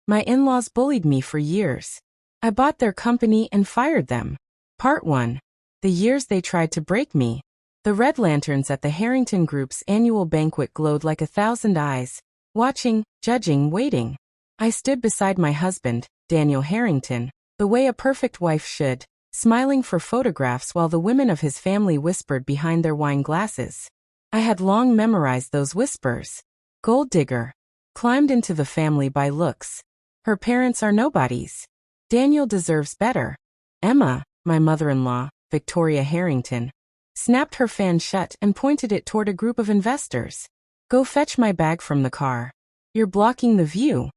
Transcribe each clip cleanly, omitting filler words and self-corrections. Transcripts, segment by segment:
My in-laws bullied me for years. I bought their company and fired them. Part 1. The years they tried to break me. The red lanterns at the Harrington Group's annual banquet glowed like 1,000 eyes, watching, judging, waiting. I stood beside my husband, Daniel Harrington, the way a perfect wife should, smiling for photographs while the women of his family whispered behind their wine glasses. I had long memorized those whispers. Gold digger. Climbed into the family by looks. Her parents are nobodies. Daniel deserves better. Emma, my mother-in-law, Victoria Harrington, snapped her fan shut and pointed it toward a group of investors. Go fetch my bag from the car. You're blocking the view.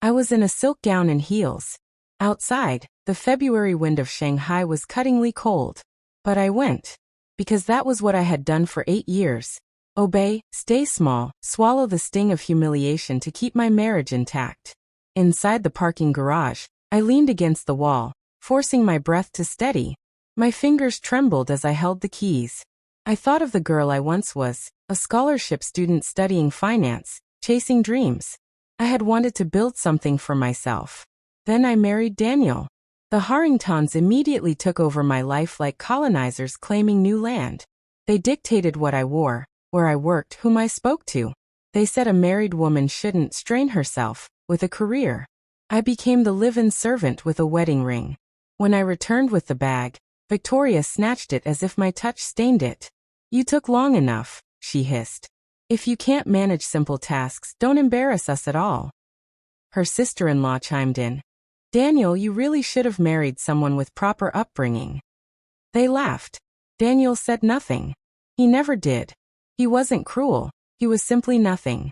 I was in a silk gown and heels. Outside, the February wind of Shanghai was cuttingly cold. But I went. Because that was what I had done for 8 years. Obey, stay small, swallow the sting of humiliation to keep my marriage intact. Inside the parking garage, I leaned against the wall, forcing my breath to steady. My fingers trembled as I held the keys. I thought of the girl I once was, a scholarship student studying finance, chasing dreams. I had wanted to build something for myself. Then I married Daniel. The Harringtons immediately took over my life like colonizers claiming new land. They dictated what I wore, where I worked, whom I spoke to. They said a married woman shouldn't strain herself with a career. I became the live-in servant with a wedding ring. When I returned with the bag, Victoria snatched it as if my touch stained it. You took long enough, she hissed. If you can't manage simple tasks, don't embarrass us at all. Her sister-in-law chimed in. Daniel, you really should have married someone with proper upbringing. They laughed. Daniel said nothing. He never did. He wasn't cruel. He was simply nothing.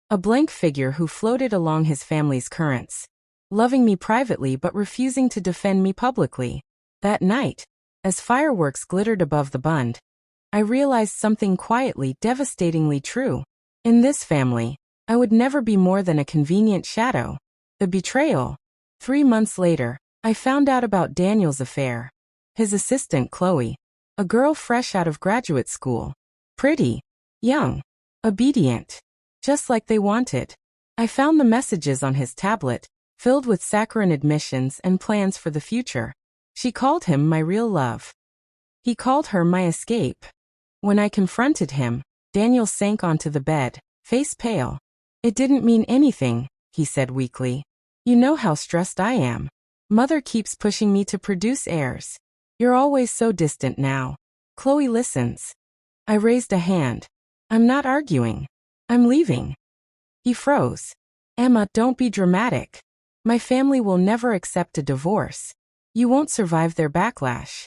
A blank figure who floated along his family's currents, loving me privately but refusing to defend me publicly. That night, as fireworks glittered above the Bund, I realized something quietly, devastatingly true. In this family, I would never be more than a convenient shadow. The betrayal. 3 months later, I found out about Daniel's affair. His assistant, Chloe, a girl fresh out of graduate school. Pretty, young, obedient, just like they wanted. I found the messages on his tablet, filled with saccharine admissions and plans for the future. She called him my real love. He called her my escape. When I confronted him, Daniel sank onto the bed, face pale. It didn't mean anything, he said weakly. You know how stressed I am. Mother keeps pushing me to produce heirs. You're always so distant now. Chloe listens. I raised a hand. I'm not arguing. I'm leaving. He froze. Emma, don't be dramatic. My family will never accept a divorce. You won't survive their backlash.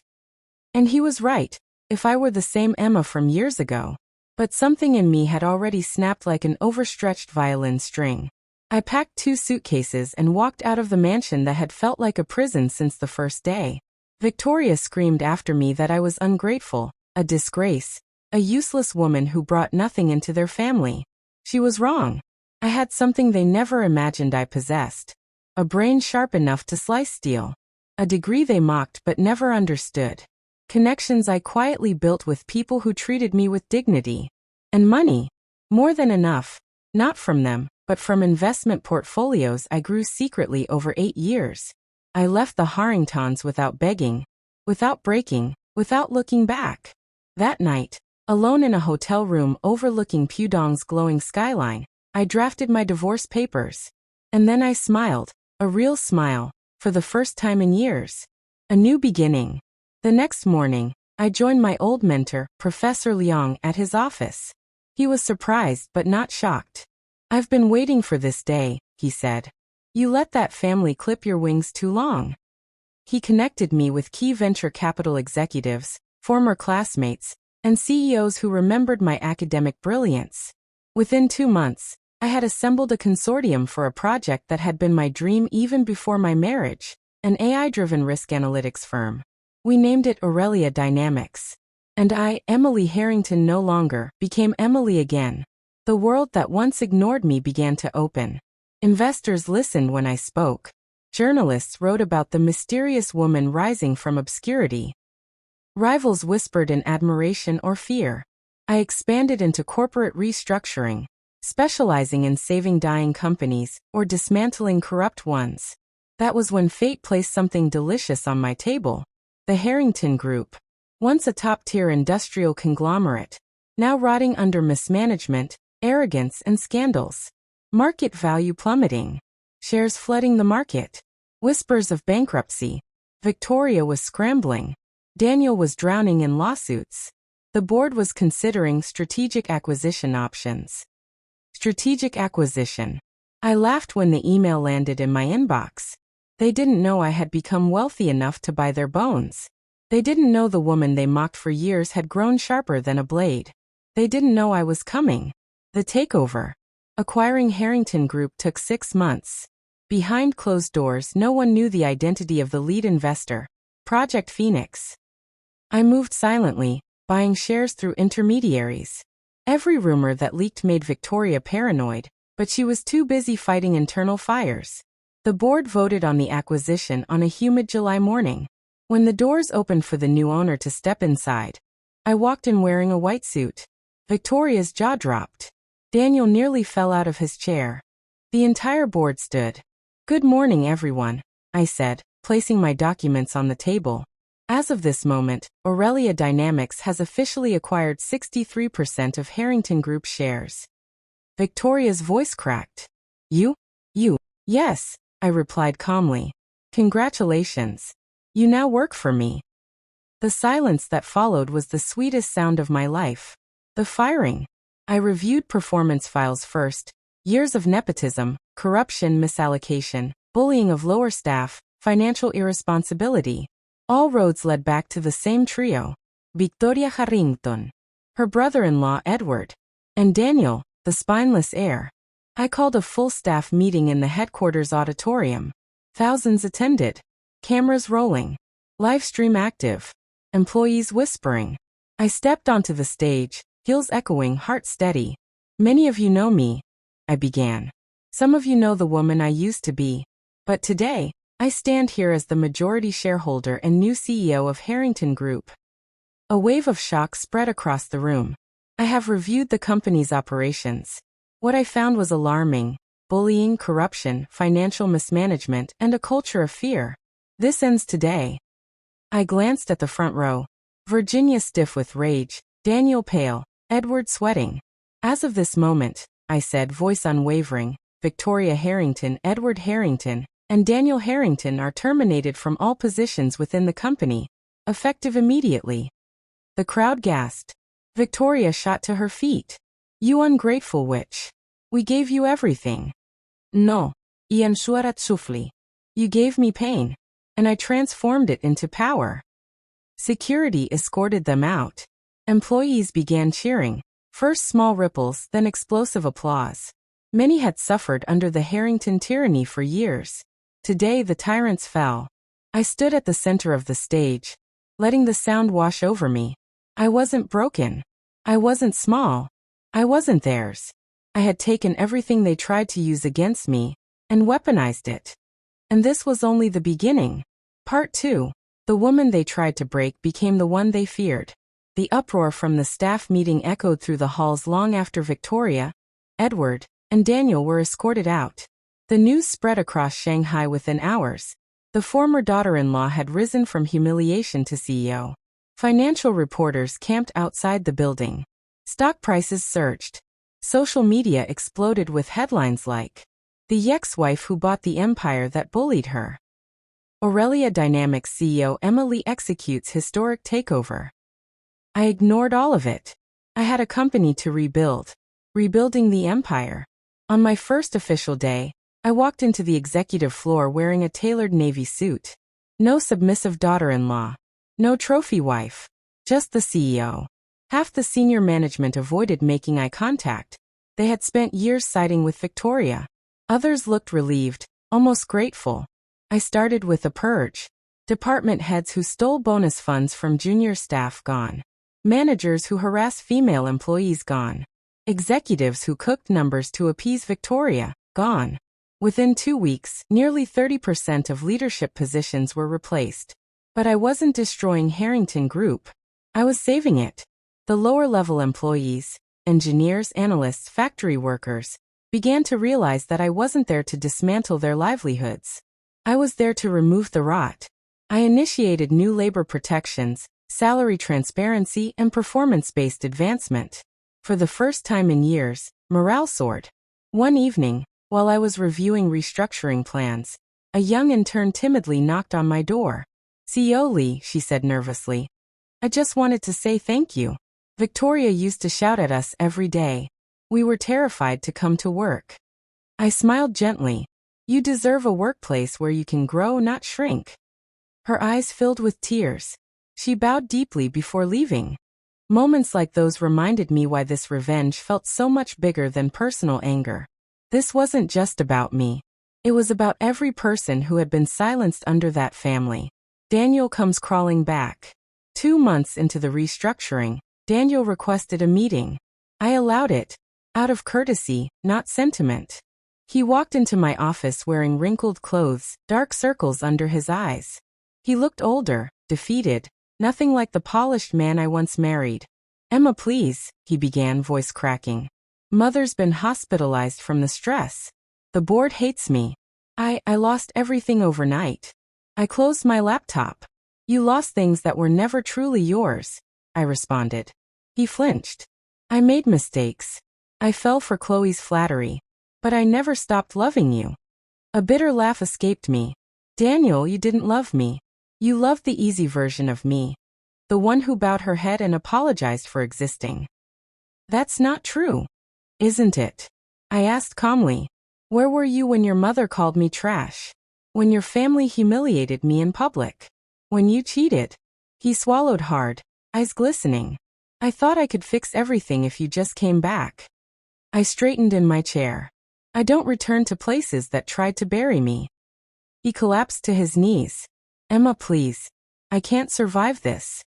And he was right, if I were the same Emma from years ago. But something in me had already snapped like an overstretched violin string. I packed 2 suitcases and walked out of the mansion that had felt like a prison since the first day. Victoria screamed after me that I was ungrateful, a disgrace, a useless woman who brought nothing into their family. She was wrong. I had something they never imagined I possessed. A brain sharp enough to slice steel. A degree they mocked but never understood. Connections I quietly built with people who treated me with dignity. And money. More than enough. Not from them, but from investment portfolios I grew secretly over 8 years. I left the Harringtons without begging, without breaking, without looking back. That night, alone in a hotel room overlooking Pudong's glowing skyline, I drafted my divorce papers. And then I smiled, a real smile, for the first time in years. A new beginning. The next morning, I joined my old mentor, Professor Liang, at his office. He was surprised but not shocked. I've been waiting for this day, he said. You let that family clip your wings too long. He connected me with key venture capital executives, former classmates, and CEOs who remembered my academic brilliance. Within 2 months, I had assembled a consortium for a project that had been my dream even before my marriage, an AI-driven risk analytics firm. We named it Aurelia Dynamics. And I, Emily Harrington no longer, became Emily again. The world that once ignored me began to open. Investors listened when I spoke. Journalists wrote about the mysterious woman rising from obscurity. Rivals whispered in admiration or fear. I expanded into corporate restructuring, specializing in saving dying companies or dismantling corrupt ones. That was when fate placed something delicious on my table. The Harrington Group, once a top-tier industrial conglomerate, now rotting under mismanagement, arrogance, and scandals. Market value plummeting. Shares flooding the market. Whispers of bankruptcy. Victoria was scrambling. Daniel was drowning in lawsuits. The board was considering strategic acquisition options. Strategic acquisition. I laughed when the email landed in my inbox. They didn't know I had become wealthy enough to buy their bones. They didn't know the woman they mocked for years had grown sharper than a blade. They didn't know I was coming. The takeover. Acquiring Harrington Group took 6 months. Behind closed doors, no one knew the identity of the lead investor, Project Phoenix. I moved silently, buying shares through intermediaries. Every rumor that leaked made Victoria paranoid, but she was too busy fighting internal fires. The board voted on the acquisition on a humid July morning. When the doors opened for the new owner to step inside, I walked in wearing a white suit. Victoria's jaw dropped. Daniel nearly fell out of his chair. The entire board stood. "Good morning, everyone," I said, placing my documents on the table. As of this moment, Aurelia Dynamics has officially acquired 63% of Harrington Group shares. Victoria's voice cracked. You? Yes, I replied calmly. "Congratulations. You now work for me." The silence that followed was the sweetest sound of my life. The firing. I reviewed performance files first. Years of nepotism, corruption, misallocation, bullying of lower staff, financial irresponsibility. All roads led back to the same trio. Victoria Harrington, her brother-in-law Edward, and Daniel, the spineless heir. I called a full staff meeting in the headquarters auditorium. Thousands attended. Cameras rolling. Live stream active. Employees whispering. I stepped onto the stage, heels echoing, heart steady. "Many of you know me," I began. "Some of you know the woman I used to be. But today, I stand here as the majority shareholder and new CEO of Harrington Group." A wave of shock spread across the room. I have reviewed the company's operations. What I found was alarming: bullying, corruption, financial mismanagement, and a culture of fear. This ends today. I glanced at the front row. Virginia stiff with rage, Daniel pale, Edward sweating. "As of this moment," I said, voice unwavering, "Victoria Harrington, Edward Harrington, and Daniel Harrington are terminated from all positions within the company, effective immediately." The crowd gasped. Victoria shot to her feet. "You ungrateful witch. We gave you everything." "No. Ian suarat sufli. You gave me pain, and I transformed it into power." Security escorted them out. Employees began cheering. First small ripples, then explosive applause. Many had suffered under the Harrington tyranny for years. Today the tyrants fell. I stood at the center of the stage, letting the sound wash over me. I wasn't broken. I wasn't small. I wasn't theirs. I had taken everything they tried to use against me and weaponized it. And this was only the beginning. Part 2. The woman they tried to break became the one they feared. The uproar from the staff meeting echoed through the halls long after Victoria, Edward, and Daniel were escorted out. The news spread across Shanghai within hours. The former daughter-in-law had risen from humiliation to CEO. Financial reporters camped outside the building. Stock prices surged. Social media exploded with headlines like, "The ex-wife who bought the empire that bullied her." Aurelia Dynamics CEO Emily executes historic takeover. I ignored all of it. I had a company to rebuild. Rebuilding the empire. On my first official day, I walked into the executive floor wearing a tailored navy suit. No submissive daughter-in-law. No trophy wife. Just the CEO. Half the senior management avoided making eye contact. They had spent years siding with Victoria. Others looked relieved, almost grateful. I started with a purge. Department heads who stole bonus funds from junior staff gone. Managers who harassed female employees gone. Executives who cooked numbers to appease Victoria gone. Within 2 weeks, nearly 30% of leadership positions were replaced. But I wasn't destroying Harrington Group. I was saving it. The lower-level employees, engineers, analysts, factory workers, began to realize that I wasn't there to dismantle their livelihoods. I was there to remove the rot. I initiated new labor protections, salary transparency, and performance-based advancement. For the first time in years, morale soared. One evening, while I was reviewing restructuring plans, a young intern timidly knocked on my door. "CEO Lee," she said nervously. "I just wanted to say thank you. Victoria used to shout at us every day. We were terrified to come to work." I smiled gently. "You deserve a workplace where you can grow, not shrink." Her eyes filled with tears. She bowed deeply before leaving. Moments like those reminded me why this revenge felt so much bigger than personal anger. This wasn't just about me. It was about every person who had been silenced under that family. Daniel comes crawling back. 2 months into the restructuring, Daniel requested a meeting. I allowed it, out of courtesy, not sentiment. He walked into my office wearing wrinkled clothes, dark circles under his eyes. He looked older, defeated, nothing like the polished man I once married. "Emma, please," he began, voice cracking. "Mother's been hospitalized from the stress. The board hates me. I lost everything overnight. I closed my laptop." "You lost things that were never truly yours," I responded. He flinched. "I made mistakes. I fell for Chloe's flattery. But I never stopped loving you." A bitter laugh escaped me. "Daniel, you didn't love me. You loved the easy version of me. The one who bowed her head and apologized for existing." "That's not true, isn't it?" I asked calmly. "Where were you when your mother called me trash? When your family humiliated me in public? When you cheated?" He swallowed hard, eyes glistening. "I thought I could fix everything if you just came back." I straightened in my chair. "I don't return to places that tried to bury me." He collapsed to his knees. "Emma, please. I can't survive this."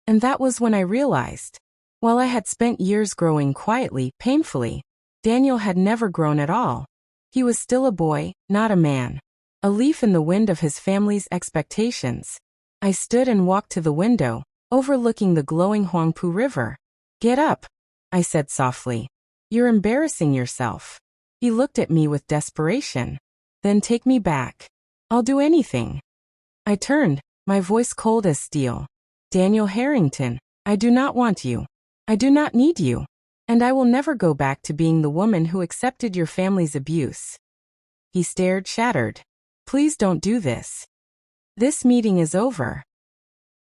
And that was when I realized. While I had spent years growing quietly, painfully, Daniel had never grown at all. He was still a boy, not a man. A leaf in the wind of his family's expectations. I stood and walked to the window, overlooking the glowing Huangpu River. "Get up," I said softly. "You're embarrassing yourself." He looked at me with desperation. "Then take me back. I'll do anything." I turned, my voice cold as steel. "Daniel Harrington, I do not want you. I do not need you. And I will never go back to being the woman who accepted your family's abuse." He stared, shattered. "Please don't do this. This meeting is over."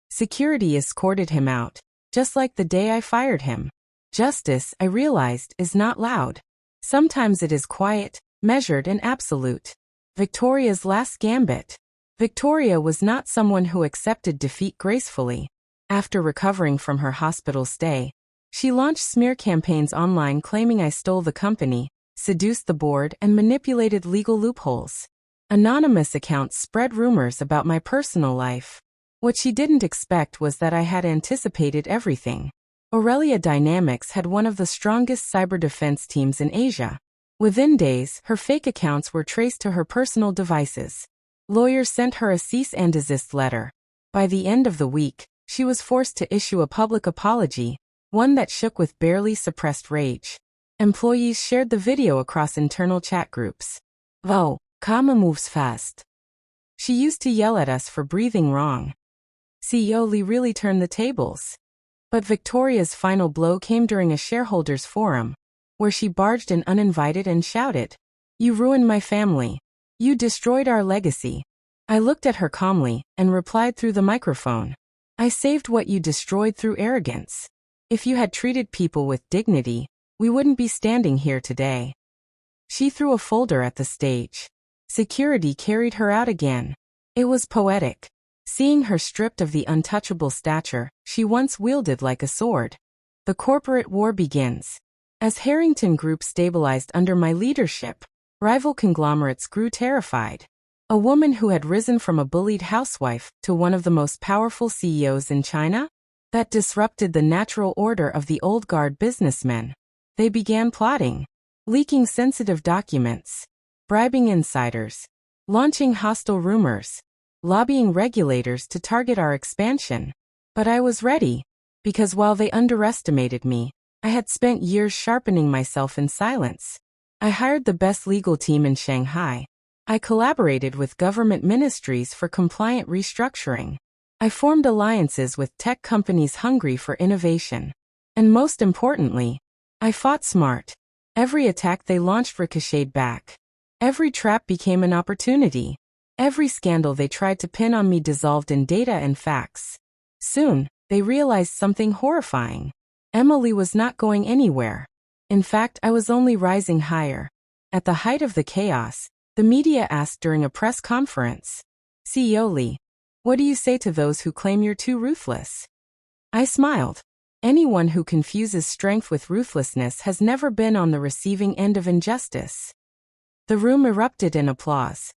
Security escorted him out, just like the day I fired him. Justice, I realized, is not loud. Sometimes it is quiet, measured, and absolute. Victoria's last gambit. Victoria was not someone who accepted defeat gracefully. After recovering from her hospital stay, she launched smear campaigns online claiming I stole the company, seduced the board, and manipulated legal loopholes. Anonymous accounts spread rumors about my personal life. What she didn't expect was that I had anticipated everything. Aurelia Dynamics had one of the strongest cyber defense teams in Asia. Within days, her fake accounts were traced to her personal devices. Lawyers sent her a cease and desist letter. By the end of the week, she was forced to issue a public apology, one that shook with barely suppressed rage. Employees shared the video across internal chat groups. "Wow, Karma moves fast." She used to yell at us for breathing wrong. CEO Lee really turned the tables. But Victoria's final blow came during a shareholders' forum, where she barged in uninvited and shouted, "You ruined my family. You destroyed our legacy." I looked at her calmly and replied through the microphone. "I saved what you destroyed through arrogance. If you had treated people with dignity, we wouldn't be standing here today." She threw a folder at the stage. Security carried her out again. It was poetic. Seeing her stripped of the untouchable stature she once wielded like a sword. The corporate war begins. As Harrington Group stabilized under my leadership, rival conglomerates grew terrified. A woman who had risen from a bullied housewife to one of the most powerful CEOs in China? That disrupted the natural order of the old guard businessmen. They began plotting, leaking sensitive documents, bribing insiders, launching hostile rumors, lobbying regulators to target our expansion. But I was ready, because while they underestimated me, I had spent years sharpening myself in silence. I hired the best legal team in Shanghai. I collaborated with government ministries for compliant restructuring. I formed alliances with tech companies hungry for innovation. And most importantly, I fought smart. Every attack they launched ricocheted back. Every trap became an opportunity. Every scandal they tried to pin on me dissolved in data and facts. Soon, they realized something horrifying. Emily was not going anywhere. In fact, I was only rising higher. At the height of the chaos, the media asked during a press conference, "CEO Lee, what do you say to those who claim you're too ruthless?" I smiled. Anyone who confuses strength with ruthlessness has never been on the receiving end of injustice. The room erupted in applause.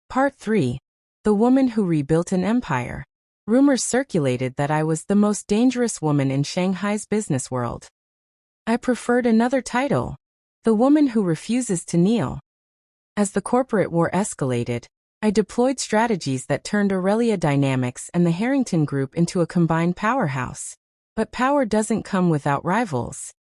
Part 3. The Woman Who Rebuilt an Empire. Rumors circulated that I was the most dangerous woman in Shanghai's business world. I preferred another title, The Woman Who Refuses to Kneel. As the corporate war escalated, I deployed strategies that turned Aurelia Dynamics and the Harrington Group into a combined powerhouse. But power doesn't come without rivals.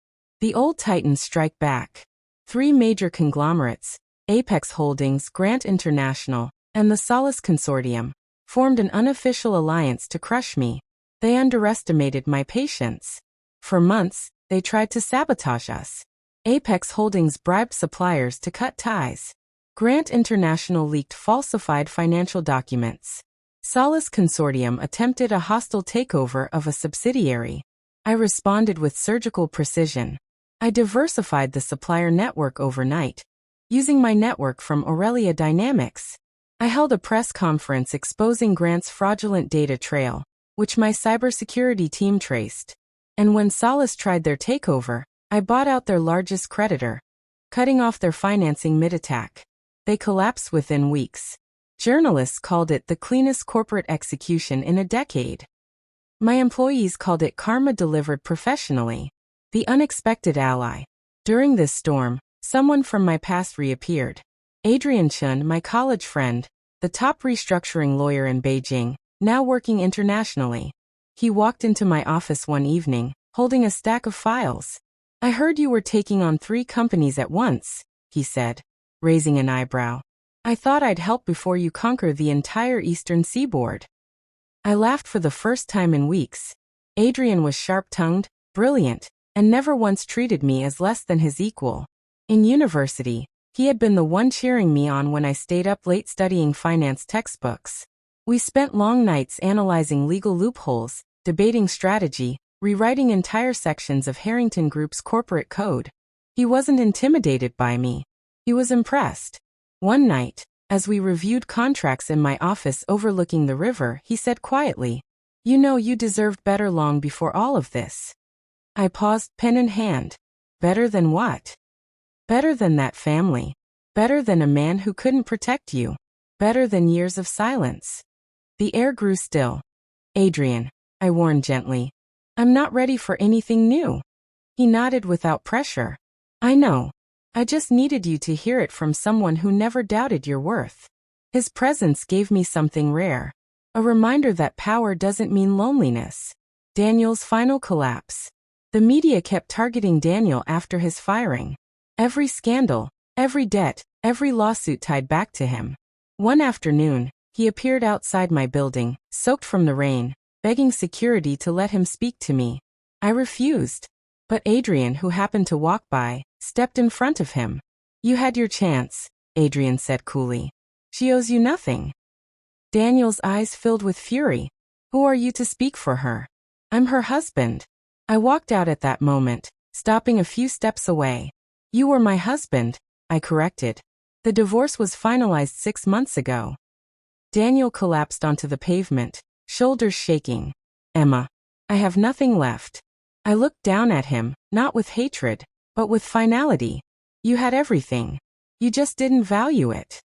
The old titans strike back. 3 major conglomerates, Apex Holdings, Grant International, and the Solace Consortium, formed an unofficial alliance to crush me. They underestimated my patience. For months, they tried to sabotage us. Apex Holdings bribed suppliers to cut ties. Grant International leaked falsified financial documents. Solace Consortium attempted a hostile takeover of a subsidiary. I responded with surgical precision. I diversified the supplier network overnight. Using my network from Aurelia Dynamics, I held a press conference exposing Grant's fraudulent data trail, which my cybersecurity team traced. And when Solace tried their takeover, I bought out their largest creditor, cutting off their financing mid-attack. They collapsed within weeks. Journalists called it the cleanest corporate execution in a decade. My employees called it karma delivered professionally. The unexpected ally. During this storm, someone from my past reappeared. Adrian Chun, my college friend, the top restructuring lawyer in Beijing, now working internationally. He walked into my office one evening, holding a stack of files. "I heard you were taking on 3 companies at once," he said, raising an eyebrow. "I thought I'd help before you conquer the entire eastern seaboard." I laughed for the first time in weeks. Adrian was sharp-tongued, brilliant, and never once treated me as less than his equal. In university, he had been the one cheering me on when I stayed up late studying finance textbooks. We spent long nights analyzing legal loopholes, debating strategy, rewriting entire sections of Harrington Group's corporate code. He wasn't intimidated by me. He was impressed. One night, as we reviewed contracts in my office overlooking the river, he said quietly, "You know you deserved better long before all of this." I paused, pen in hand. Better than what? Better than that family. Better than a man who couldn't protect you. Better than years of silence. The air grew still. "Adrian," I warned gently, "I'm not ready for anything new." He nodded without pressure. "I know. I just needed you to hear it from someone who never doubted your worth." His presence gave me something rare. A reminder that power doesn't mean loneliness. Daniel's final collapse. The media kept targeting Daniel after his firing. Every scandal, every debt, every lawsuit tied back to him. One afternoon, he appeared outside my building, soaked from the rain, begging security to let him speak to me. I refused. But Adrian, who happened to walk by, stepped in front of him. "You had your chance," Adrian said coolly. "She owes you nothing." Daniel's eyes filled with fury. "Who are you to speak for her?" "I'm her husband." I walked out at that moment, stopping a few steps away. "You were my husband," I corrected. "The divorce was finalized 6 months ago." Daniel collapsed onto the pavement, shoulders shaking. "Emma, I have nothing left." I looked down at him, not with hatred, but with finality. "You had everything. You just didn't value it."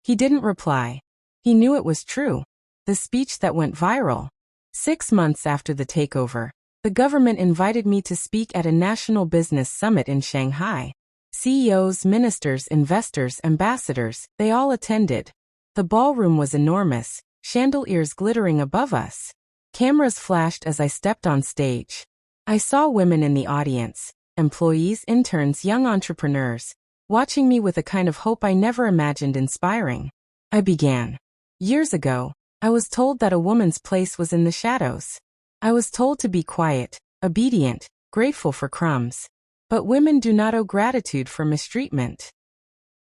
He didn't reply. He knew it was true. The speech that went viral. 6 months after the takeover, the government invited me to speak at a national business summit in Shanghai. CEOs, ministers, investors, ambassadors, they all attended. The ballroom was enormous, chandeliers glittering above us. Cameras flashed as I stepped on stage. I saw women in the audience, employees, interns, young entrepreneurs, watching me with a kind of hope I never imagined inspiring. I began. Years ago, I was told that a woman's place was in the shadows. I was told to be quiet, obedient, grateful for crumbs. But women do not owe gratitude for mistreatment.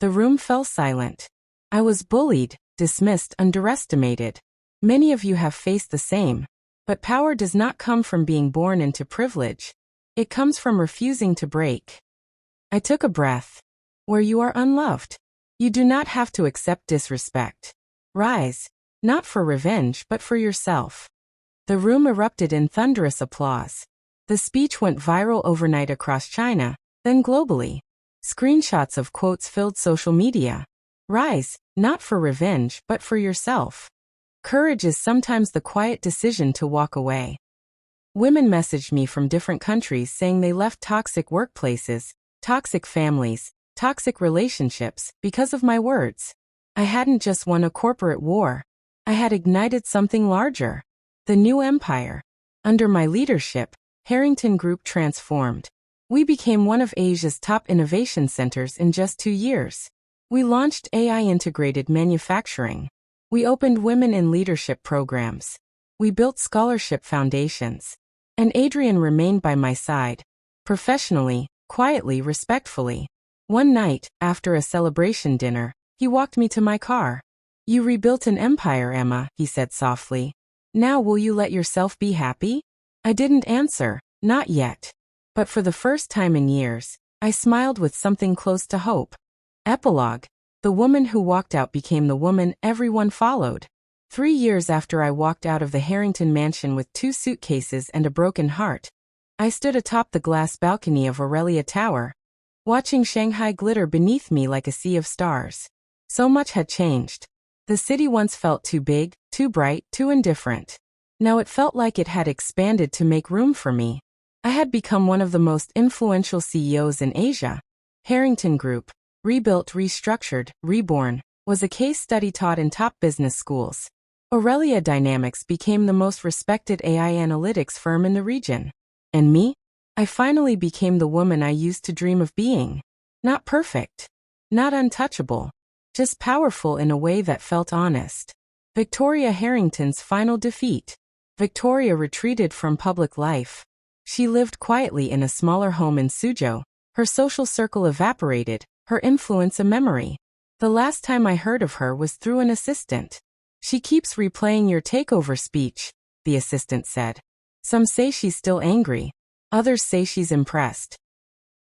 The room fell silent. I was bullied, dismissed, underestimated. Many of you have faced the same. But power does not come from being born into privilege. It comes from refusing to break. I took a breath. Where you are unloved, you do not have to accept disrespect. Rise, not for revenge but for yourself. The room erupted in thunderous applause. The speech went viral overnight across China, then globally. Screenshots of quotes filled social media. Rise, not for revenge but for yourself. Courage is sometimes the quiet decision to walk away. Women messaged me from different countries saying they left toxic workplaces, toxic families, toxic relationships because of my words. I hadn't just won a corporate war. I had ignited something larger. The new empire. Under my leadership, Harrington Group transformed. We became one of Asia's top innovation centers in just 2 years. We launched AI-integrated manufacturing. We opened women in leadership programs. We built scholarship foundations. And Adrian remained by my side. Professionally, quietly, respectfully. One night, after a celebration dinner, he walked me to my car. You rebuilt an empire, Emma, he said softly. Now will you let yourself be happy? I didn't answer, not yet. But for the first time in years, I smiled with something close to hope. Epilogue. The woman who walked out became the woman everyone followed. 3 years after I walked out of the Harrington mansion with 2 suitcases and a broken heart, I stood atop the glass balcony of Aurelia Tower, watching Shanghai glitter beneath me like a sea of stars. So much had changed. The city once felt too big, too bright, too indifferent. Now it felt like it had expanded to make room for me. I had become one of the most influential CEOs in Asia. Harrington Group, rebuilt, restructured, reborn, was a case study taught in top business schools. Aurelia Dynamics became the most respected AI analytics firm in the region. And me? I finally became the woman I used to dream of being. Not perfect. Not untouchable. Just powerful in a way that felt honest. Victoria Harrington's final defeat. Victoria retreated from public life. She lived quietly in a smaller home in Suzhou. Her social circle evaporated, her influence a memory. The last time I heard of her was through an assistant. She keeps replaying your takeover speech, the assistant said. Some say she's still angry. Others say she's impressed.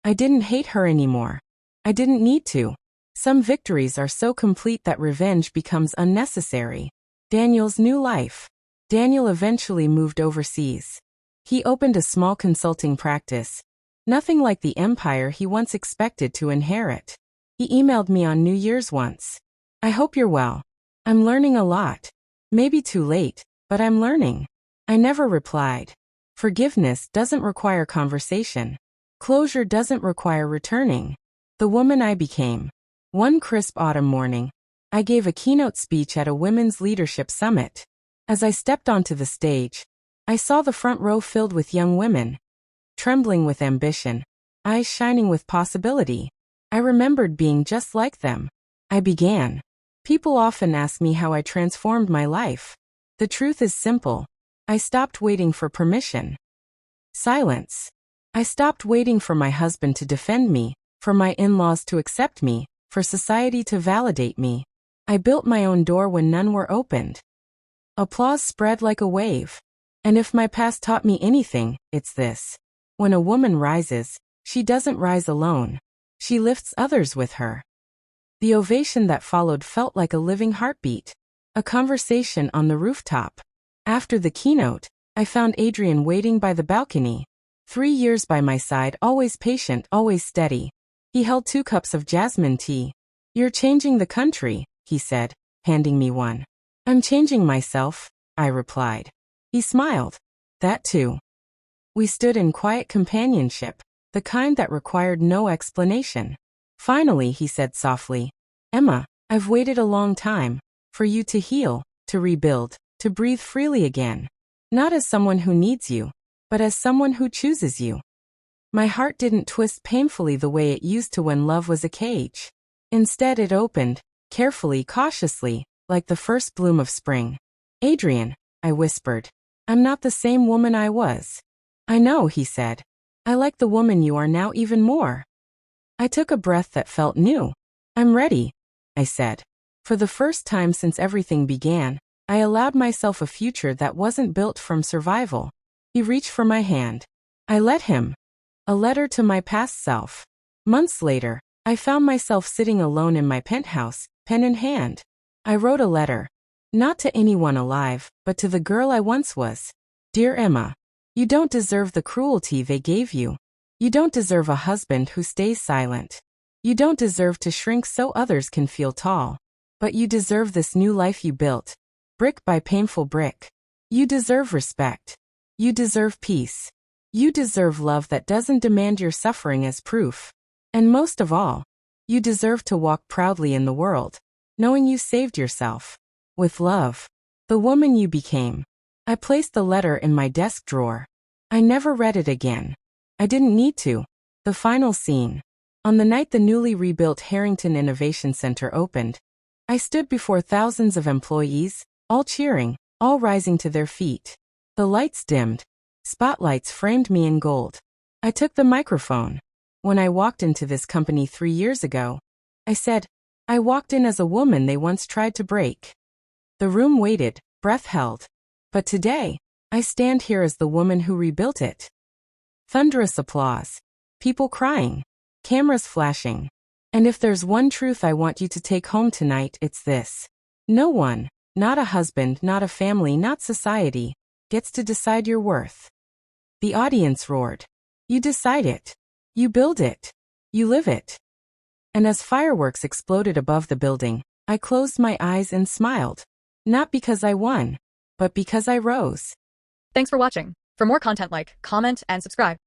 I didn't hate her anymore. I didn't need to. Some victories are so complete that revenge becomes unnecessary. Daniel's new life. Daniel eventually moved overseas. He opened a small consulting practice. Nothing like the empire he once expected to inherit. He emailed me on New Year's once. I hope you're well. I'm learning a lot. Maybe too late, but I'm learning. I never replied. Forgiveness doesn't require conversation. Closure doesn't require returning. The woman I became. One crisp autumn morning, I gave a keynote speech at a women's leadership summit. As I stepped onto the stage, I saw the front row filled with young women, trembling with ambition, eyes shining with possibility. I remembered being just like them. I began. People often ask me how I transformed my life. The truth is simple. I stopped waiting for permission. Silence. I stopped waiting for my husband to defend me, for my in-laws to accept me, for society to validate me. I built my own door when none were opened. Applause spread like a wave. And if my past taught me anything, it's this. When a woman rises, she doesn't rise alone. She lifts others with her. The ovation that followed felt like a living heartbeat. A conversation on the rooftop. After the keynote, I found Adrian waiting by the balcony. 3 years by my side, always patient, always steady. He held 2 cups of jasmine tea. You're changing the country, he said, handing me one. I'm changing myself, I replied. He smiled. That too. We stood in quiet companionship, the kind that required no explanation. Finally, he said softly, Emma, I've waited a long time, for you to heal, to rebuild, to breathe freely again. Not as someone who needs you, but as someone who chooses you. My heart didn't twist painfully the way it used to when love was a cage. Instead, it opened, carefully, cautiously, like the first bloom of spring. Adrian, I whispered. I'm not the same woman I was. I know, he said. I like the woman you are now even more. I took a breath that felt new. I'm ready, I said. For the first time since everything began, I allowed myself a future that wasn't built from survival. He reached for my hand. I let him. A letter to my past self. Months later, I found myself sitting alone in my penthouse, pen in hand. I wrote a letter. Not to anyone alive, but to the girl I once was. Dear Emma, you don't deserve the cruelty they gave you. You don't deserve a husband who stays silent. You don't deserve to shrink so others can feel tall. But you deserve this new life you built, brick by painful brick. You deserve respect. You deserve peace. You deserve love that doesn't demand your suffering as proof. And most of all, you deserve to walk proudly in the world, knowing you saved yourself. With love, the woman you became. I placed the letter in my desk drawer. I never read it again. I didn't need to. The final scene. On the night the newly rebuilt Harrington Innovation Center opened, I stood before thousands of employees, all cheering, all rising to their feet. The lights dimmed. Spotlights framed me in gold. I took the microphone. When I walked into this company 3 years ago, I said, I walked in as a woman they once tried to break. The room waited, breath held. But today, I stand here as the woman who rebuilt it. Thunderous applause. People crying. Cameras flashing. And if there's one truth I want you to take home tonight, it's this. No one, not a husband, not a family, not society, gets to decide your worth. The audience roared. You decide it. You build it. You live it. And as fireworks exploded above the building, I closed my eyes and smiled. Not because I won, but because I rose. Thanks for watching. For more content, like, comment, and subscribe.